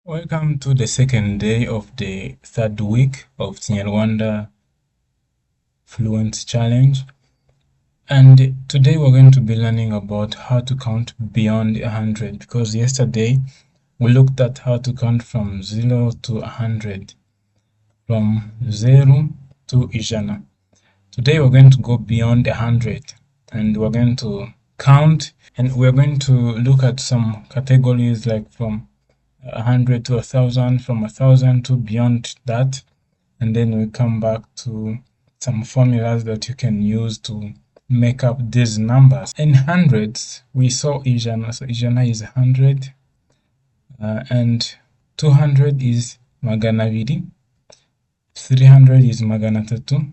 Welcome to the second day of the third week of Kinyarwanda Fluent Challenge. And today we're going to be learning about how to count beyond 100, because yesterday we looked at how to count from 0 to 100, from 0 to ijana. Today we're going to go beyond 100 and we're going to count, and we're going to look at some categories like from 100 to 1,000, from 1,000 to beyond that, and then we come back to some formulas that you can use to make up these numbers. In hundreds, we saw ijana, so ijana is 100, and 200 is magana abiri, 300 is magana atatu,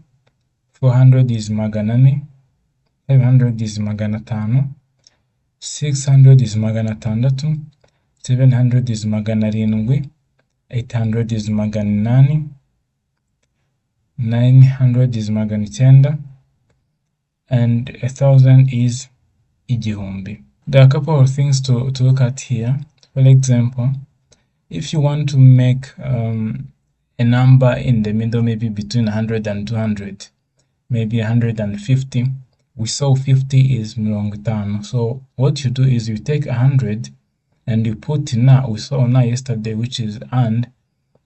400 is magana ane, 500 is magana atanu, 600 is magana atandatu, 700 is magana arindwi, 800 is magana inani, 900 is magana icyenda, and 1,000 is igihumbi. There are a couple of things to look at here. For example, if you want to make a number in the middle, maybe between 100 and 200, maybe 150, we saw 50 is mirongo itanu. So what you do is you take 100 and you put na, we saw na yesterday, which is and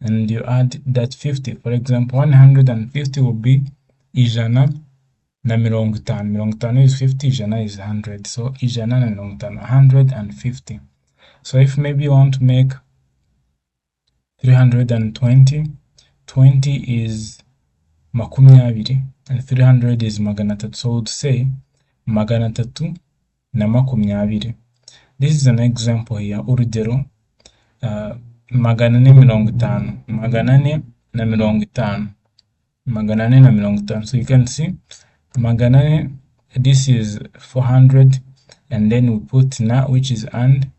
you add that 50. For example, 150 will be ijana na mirongo itanu. Mirongo itanu is 50, ijana is 100. So ijana na mirongo itanu, 150. So if maybe you want to make 320, 20 is makumyabiri and 300 is magana atatu. So we'd say magana atatu na makumyabiri. This is an example here. Urugero, magana ane mirongo itanu, magana ane na mirongo itanu, magana ane na mirongo itanu. So you can see magana ane, this is 400, and then we put na, which is and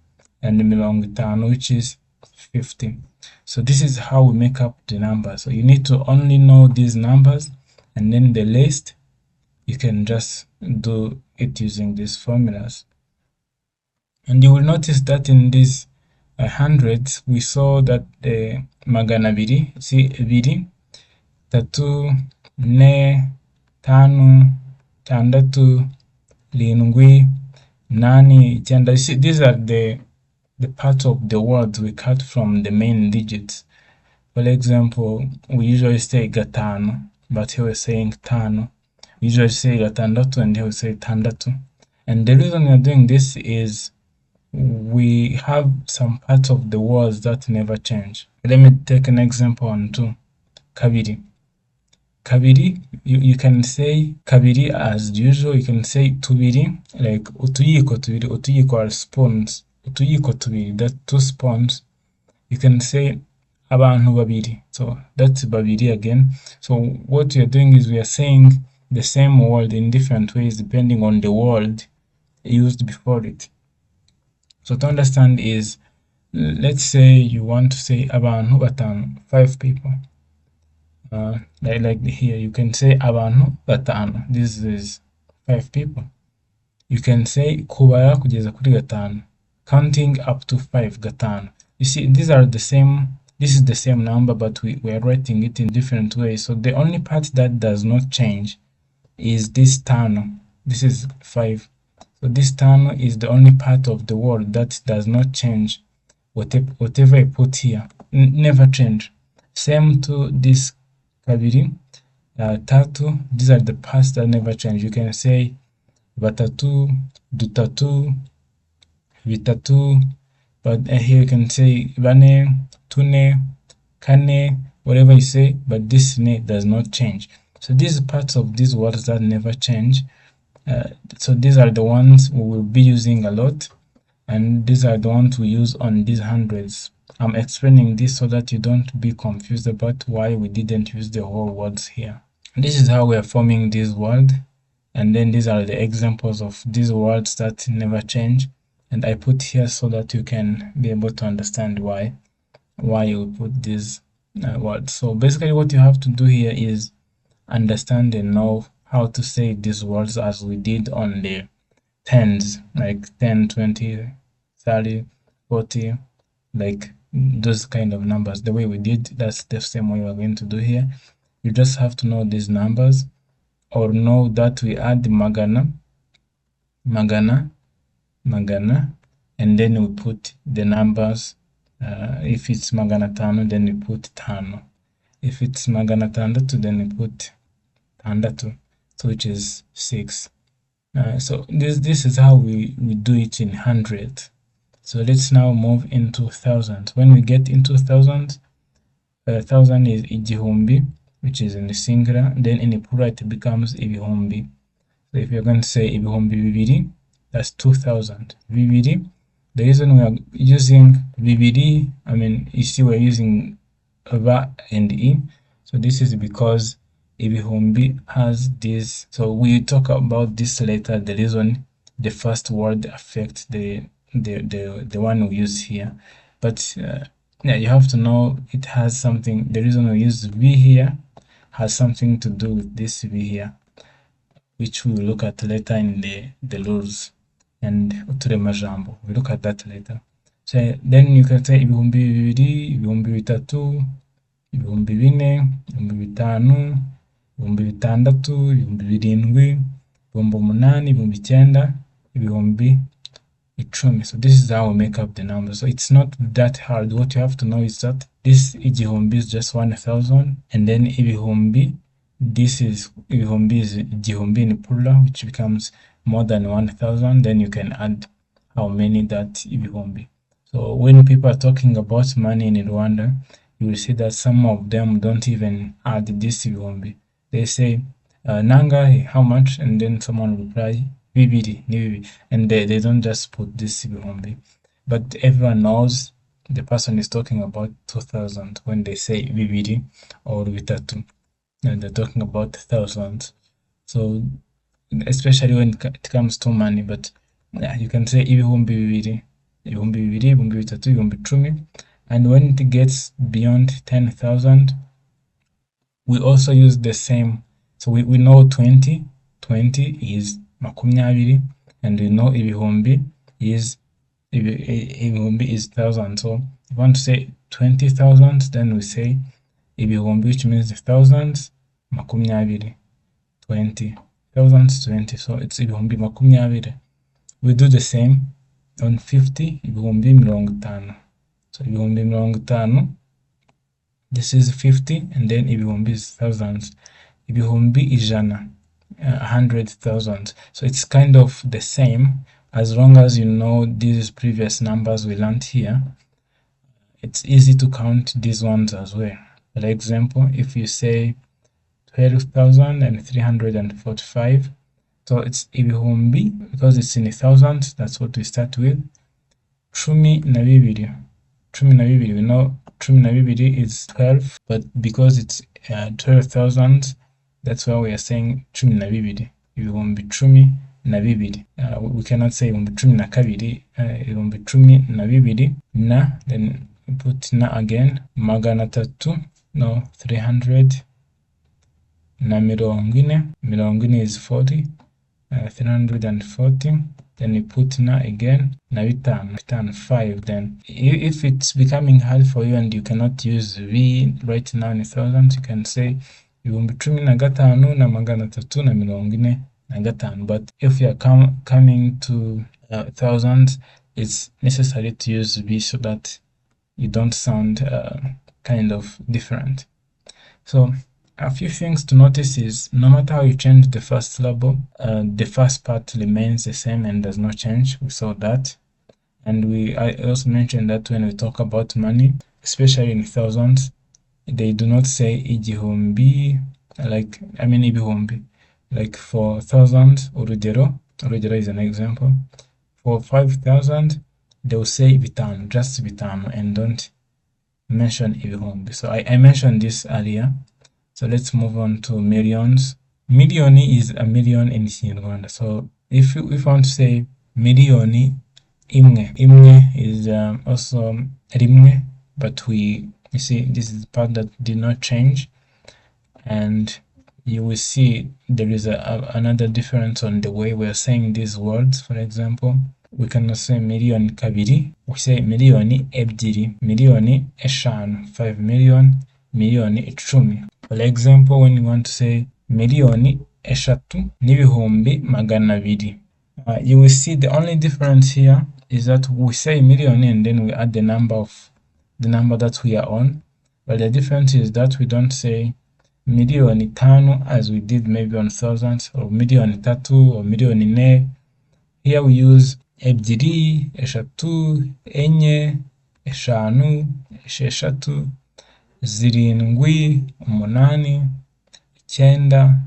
mirongo itanu, which is 50. So this is how we make up the numbers. So you need to only know these numbers, and then the rest you can just do it using these formulas. And you will notice that in these hundreds, we saw that the magana abiri, see abiri, tatu, ne, tanu, tandatu, lindwi, nani, icyenda. You see, these are the part of the words we cut from the main digits. For example, we usually say gatanu, but here we're saying tanu. We usually say gatandatu, and here we say tandatu. And the reason we're doing this is we have some parts of the words that never change. Let me take an example on two. Kabiri. Kabiri, you can say kabiri as usual. You can say tubiri, like utuyiko tubiri. Utuyiko are spoons. Utuyiko tubiri, that's 2 spoons. You can say abantu babiri. So that's babiri again. So what we are doing is we are saying the same word in different ways depending on the word used before it. So to understand is, let's say you want to say abantu batanu, 5 people. Like here, you can say abantu batanu. This is 5 people. You can say kubara kugeza kuri gatanu, counting up to 5, gatanu. You see, these are the same. This is the same number, but we are writing it in different ways. So the only part that does not change is this tano. This is 5. So this tano is the only part of the word that does not change. Whatever I put here, never change. Same to this kabiri, tatu. These are the parts that never change. You can say batatu, dutatu, vitatu, but here you can say bane, tune, kane, whatever you say, but this ne does not change. So these parts of these words that never change. So these are the ones we will be using a lot, and these are the ones we use on these hundreds. I'm explaining this so that you don't be confused about why we didn't use the whole words here. This is how we are forming this word, and then these are the examples of these words that never change, and I put here so that you can be able to understand why you put these words. So basically what you have to do here is understand and know how to say these words as we did on the tens, like 10, 20, 30, 40, like those kind of numbers the way we did. That's the same way we're going to do here. You just have to know these numbers, or know that we add magana, and then we put the numbers. If it's magana tano, then we put tano. If it's magana tandatu, then we put tandatu, so which is 6. So this is how we do it in hundreds. So let's now move into thousands. When we get into thousands, 1000 is igihumbi, which is in the singular. Then in the plural it becomes ibihumbi. So if you're going to say ibihumbi bibiri, that's 2000. Bibiri. The reason we are using bibiri, I mean, you see we're using va and e. So this is because ibihumbi has this. So we talk about this later. The reason the first word affects the one we use here, but yeah, you have to know it has something. The reason we use v here has something to do with this v here, which we will look at later in the rules and uturemajambo. We look at that later. So then you can say ibihumbi bibiri, ibihumbi bitatu, ibihumbi bine, ibihumbi bitanu, ibihumbi bitandatu, ibihumbi birindwi, ibihumbi umunani, ibihumbi icyenda, ibihumbi icumi. So this is how we make up the numbers. So it's not that hard. What you have to know is that this igihumbi is just 1000, and then ibihumbi, this is ibihumbi is igihumbi in plural, which becomes more than 1000. Then you can add how many that ibihumbi. So when people are talking about money in Rwanda, you will see that some of them don't even add this ibihumbi. They say nangahe, how much, and then someone will reply bibiri, and they don't just put this ibihumbi. But everyone knows the person is talking about 2000 when they say bibiri or bitatu, and they're talking about thousands. So especially when it comes to money, but yeah, you can say ibihumbi bibiri, ibihumbi bibiri, ibihumbi bitatu, ibihumbi icumi. And when it gets beyond 10,000, we also use the same. So we know 20 is makumyabiri, and we know ibihumbi is 1000. So if you want to say 20,000, then we say ibihumbi, which means thousands, makumyabiri, 20 thousands, 20. So it's ibihumbi makumyabiri. We do the same on 50, ibihumbi mirongo itanu. So ibihumbi mirongo itanu, this is 50, and then ibihumbi is thousands. Ibihumbi ijana, 100,000. So it's kind of the same, as long as you know these previous numbers we learned here. It's easy to count these ones as well. For example, if you say 12,345, so it's ibihumbi, because it's in thousands, that's what we start with. Cumi na bibiri. Cumi na bibiri, we know cumi na bibiri is 12, but because it's 12,000, that's why we are saying cumi na bibiri. Ibihumbi cumi na bibiri. We cannot say ibihumbi cumi na kabiri. Ibihumbi cumi na bibiri. Na, then we put na again. Magana tatu, no, 300. Na mirongo ine. Mirongo ine is 40. 340. Then we put na again. Na bitanu, 5. Then if it's becoming hard for you and you cannot use v right now in thousands, you can say ibihumbi cumi na gatanu na magana tatu na mirongo ine na gatanu. But if you are coming to thousands, it's necessary to use v so that you don't sound kind of different. So a few things to notice is, no matter how you change the first syllable, the first part remains the same and does not change. We saw that. And I also mentioned that when we talk about money, especially in thousands, they do not say igihumbi, ibihumbi. Like for thousands, urugero is an example. For 5,000, they will say bitanu, just bitanu, and don't mention ibihumbi. So I mentioned this earlier. So let's move on to millions. Milioni is a million in Kinyarwanda. So if you want to say milioni imwe, imwe is also rimwe, but you see this is the part that did not change, and you will see there is another difference on the way we are saying these words. For example, we can say miliyoni kabiri, we say miliyoni ebyiri, miliyoni eshanu, 5 million, miliyoni icumi. For example, when you want to say miliyoni eshatu n'ibihumbi magana abiri, you will see the only difference here is that we say million and then we add the number that we are on, but the difference is that we don't say miliyoni tano as we did maybe on thousands, or miliyoni tatu, or miliyoni ne. Here we use ebyiri, eshatu, enye, eshanu, esheshatu, zirindwi, umunani, icyenda,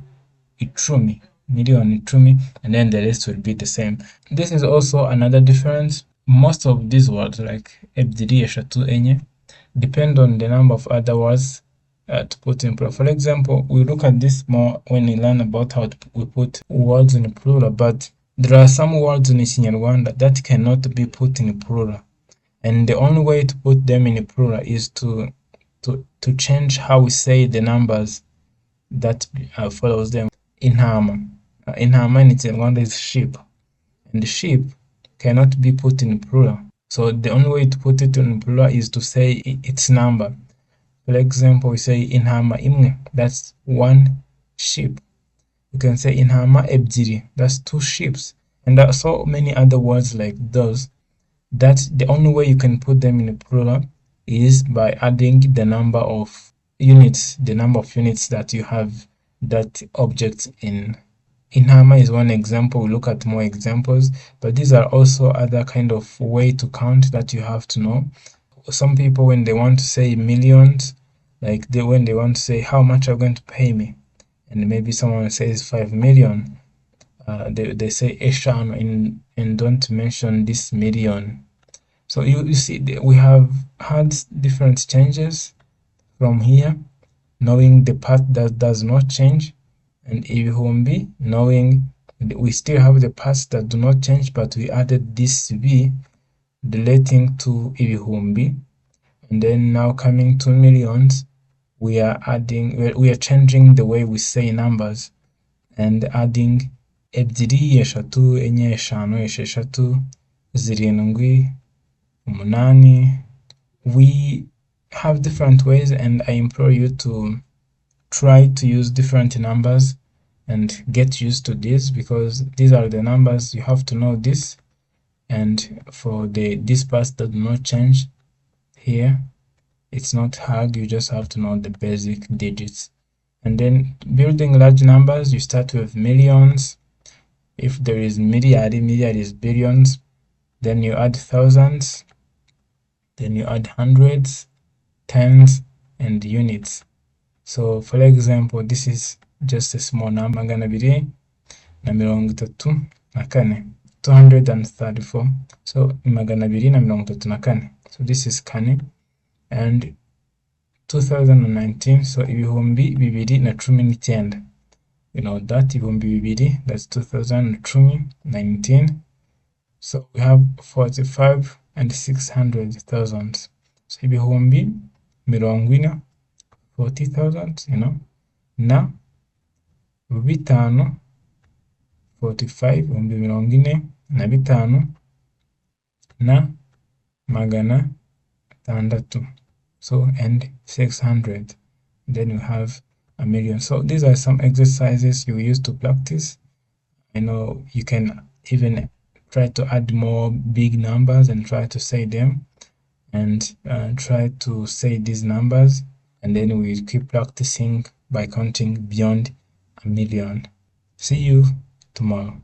icumi, miliyoni icumi, and then the rest will be the same. This is also another difference. Most of these words like ebyiri, eshatu, enye depend on the number of other words to put in plural. For example, we look at this more when we learn about how we put words in plural, but there are some words in Kinyarwanda that cannot be put in plural, and the only way to put them in plural is to change how we say the numbers that follows them. Intama. Intama in Kinyarwanda is sheep, and sheep cannot be put in plural. So the only way to put it in plural is to say its number. For example, we say intama imwe, that's one sheep. You can say intama ebyiri, that's two sheep. And there are so many other words like those that the only way you can put them in a plural is by adding the number of units, that you have that object in. Intama is one example. We look at more examples, but these are also other kind of way to count that you have to know. Some people, when they want to say millions, like when they want to say how much are you going to pay me, and maybe someone says 5 million, they say eshanu and don't mention this million. So you see, we have had different changes from here, knowing the part that does not change, and ibihumbi, knowing we still have the parts that do not change, but we added this b relating to ibihumbi. And then now coming to millions, we are changing the way we say numbers and adding ebyiri, eshatu, enye, eshanu, esheshatu, zirindwi, umunani. We have different ways, and I implore you to try to use different numbers and get used to this, because these are the numbers. You have to know this, and for these parts that do not change here, it's not hard. You just have to know the basic digits. And then building large numbers, you start with millions. If there is milliard is billions. Then you add thousands, then you add hundreds, tens, and units. So for example, this is just a small number, magana abiri na mirongo itatu na kane, 234. So magana abiri na mirongo itatu na kane. So this is kane. And 2019, so ibihumbi bibiri na cumi n'icyenda. You know that, ibihumbi bibiri, that's 2019. So we have 45 and 600,000. So ibihumbi mirongo ine, 40,000, you know, na bitanu, 45, ibihumbi mirongo ine na bitanu, na magana atandatu. So, and 600, then you have a million. So these are some exercises you use to practice. I know you can even try to add more big numbers and try to say them, and try to say these numbers, and then we keep practicing by counting beyond a million. See you tomorrow.